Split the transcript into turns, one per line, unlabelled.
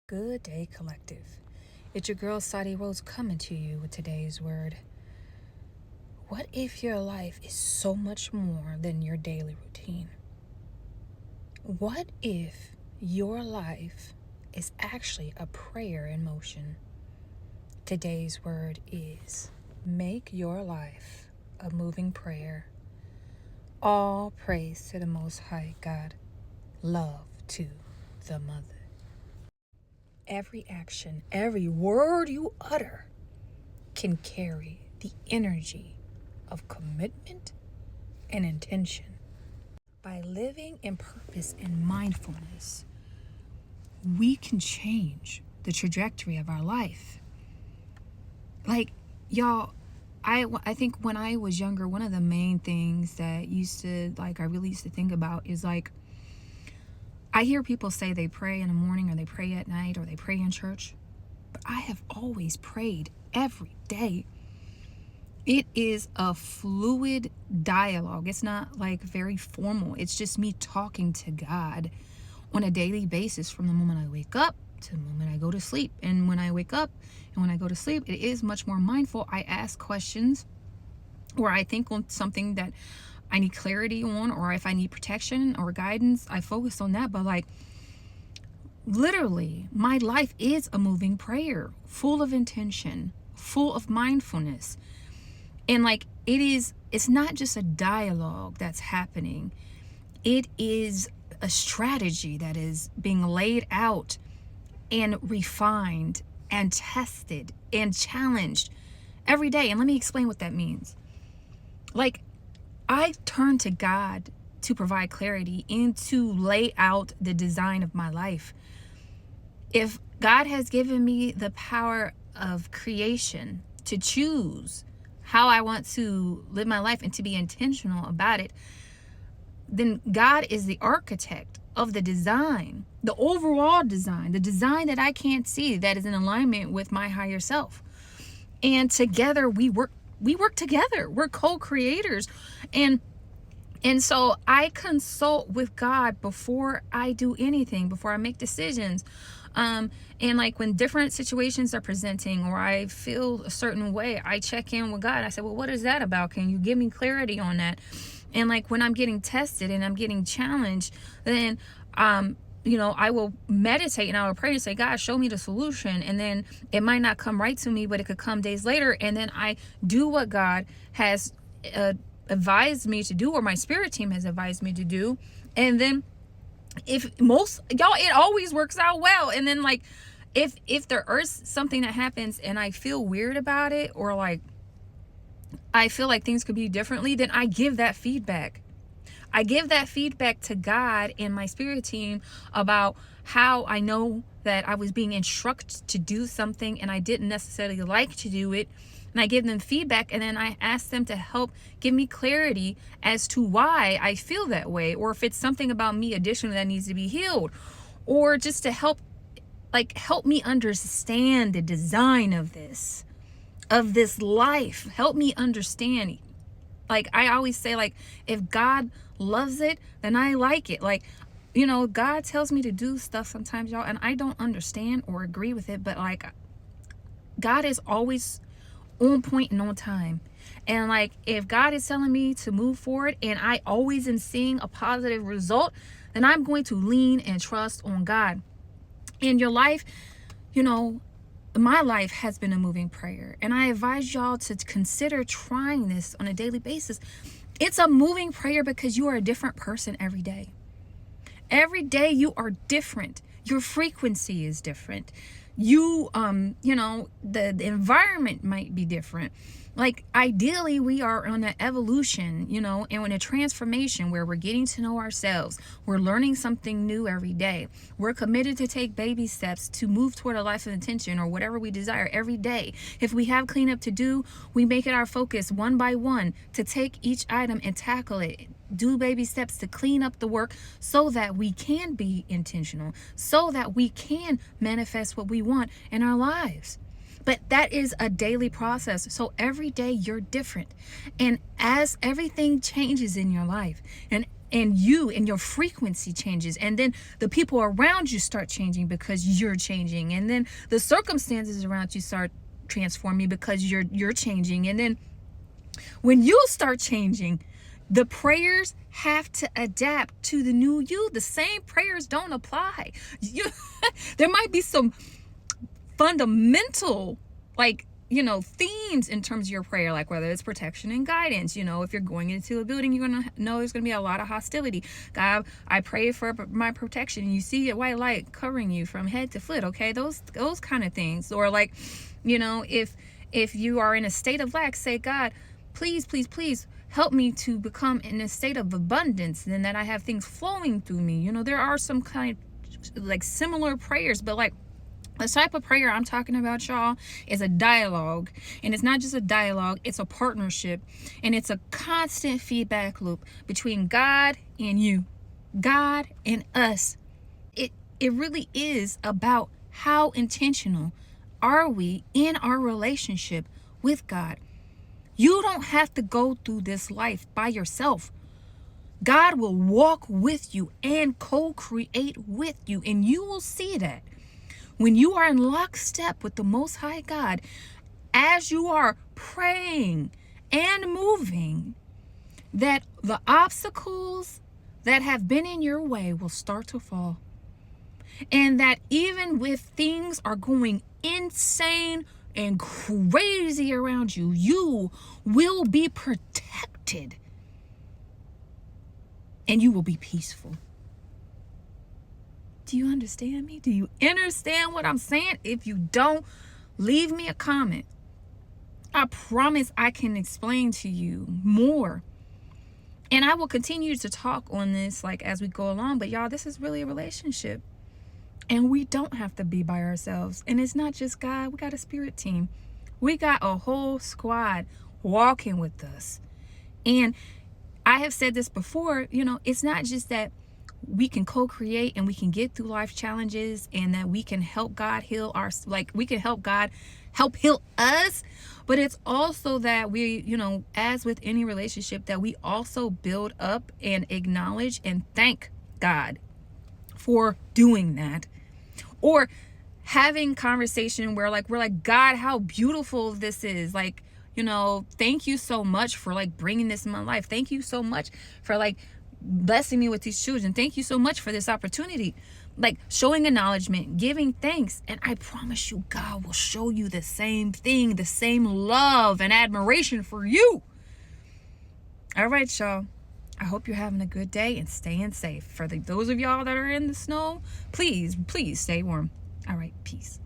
Good day, collective. It's your girl, Sadie Rose, coming to you with today's word. What if your life is so much more than your daily routine? What if your life is actually a prayer in motion? Today's word is make your life a moving prayer. All praise to the Most High God. Love to the Mother. Every action, every word you utter can carry the energy of commitment and intention. By living in purpose and mindfulness, we can change the trajectory of our life. Like, y'all, I think when I was younger, one of the main things that I really used to think about is I hear people say they pray in the morning or they pray at night or they pray in church, but I have always prayed every day. It is a fluid dialogue. It's not very formal. It's just me talking to God on a daily basis from the moment I wake up to the moment I go to sleep. And when I wake up and when I go to sleep, it is much more mindful. I ask questions or I think on something that I need clarity on, or if I need protection or guidance, I focus on that. But literally, my life is a moving prayer, full of intention, full of mindfulness. And it's not just a dialogue that's happening. It is a strategy that is being laid out and refined and tested and challenged every day. And let me explain what that means. I turn to God to provide clarity and to lay out the design of my life. If God has given me the power of creation to choose how I want to live my life and to be intentional about it, then God is the architect of the design, the overall design, the design that I can't see, that is in alignment with my higher self. And together we work together. We're co-creators. And so I consult with God before I do anything, before I make decisions. And when different situations are presenting or I feel a certain way, I check in with God. I say, well, what is that about? Can you give me clarity on that? And when I'm getting tested and I'm getting challenged, then I will meditate and I will pray and say, God, show me the solution. And then it might not come right to me, but it could come days later. And then I do what God has advised me to do, or my spirit team has advised me to do. And then it always works out well. And then if there is something that happens and I feel weird about it, or I feel like things could be differently, then I give that feedback. I give that feedback to God and my spirit team about how I know that I was being instructed to do something and I didn't necessarily like to do it. And I give them feedback, and then I ask them to help give me clarity as to why I feel that way, or if it's something about me additionally that needs to be healed, or just to help me understand the design of this life. Help me understand. I always say, if God loves it, then I like it. God tells me to do stuff sometimes, y'all, and I don't understand or agree with it, but God is always on point and on time. And if God is telling me to move forward and I always am seeing a positive result, then I'm going to lean and trust on God. In your life, my life has been a moving prayer, and I advise y'all to consider trying this on a daily basis. It's a moving prayer because you are a different person every day. Every day you are different. Your frequency is different. The environment might be different. Ideally, we are on an evolution, and on a transformation where we're getting to know ourselves. We're learning something new every day. We're committed to take baby steps to move toward a life of intention or whatever we desire every day. If we have cleanup to do, we make it our focus one by one to take each item and tackle it. Do baby steps to clean up the work so that we can be intentional, so that we can manifest what we want in our lives. But that is a daily process. So every day you're different. And as everything changes in your life, and and you and your frequency changes, and then the people around you start changing because you're changing, and then the circumstances around you start transforming because you're changing. And then when you start changing, the prayers have to adapt to the new you. The same prayers don't apply. There might be some fundamental, like, themes in terms of your prayer, like whether it's protection and guidance. If you're going into a building, you're going to know there's going to be a lot of hostility. God, I pray for my protection. You see a white light covering you from head to foot. Okay. Those kind of things. Or like, if you are in a state of lack, say, God, please, please, please help me to become in a state of abundance, and that I have things flowing through me. There are some kind of like similar prayers, but like, the type of prayer I'm talking about, y'all, is a dialogue. And it's not just a dialogue, it's a partnership. And it's a constant feedback loop between God and you, God and us. It really is about how intentional are we in our relationship with God. You don't have to go through this life by yourself. God will walk with you and co-create with you, and you will see that. When you are in lockstep with the Most High God, as you are praying and moving, that the obstacles that have been in your way will start to fall. And that even with things are going insane and crazy around you, you will be protected and you will be peaceful. Do you understand me? Do you understand what I'm saying? If you don't, leave me a comment. I promise I can explain to you more. And I will continue to talk on this like as we go along. But y'all, this is really a relationship. And we don't have to be by ourselves. And it's not just God. We got a spirit team. We got a whole squad walking with us. And I have said this before, it's not just that we can co-create and we can get through life challenges and that we can help God heal we can help God help heal us, but it's also that we, as with any relationship, that we also build up and acknowledge and thank God for doing that. Or having conversation where we're like, God, how beautiful this is. Thank you so much for bringing this in my life. Thank you so much for blessing me with these children. Thank you so much for this opportunity. Showing acknowledgement, giving thanks. And I promise you, God will show you the same thing, the same love and admiration for you. All right, y'all. I hope you're having a good day and staying safe. For those of y'all that are in the snow, please stay warm. All right, peace.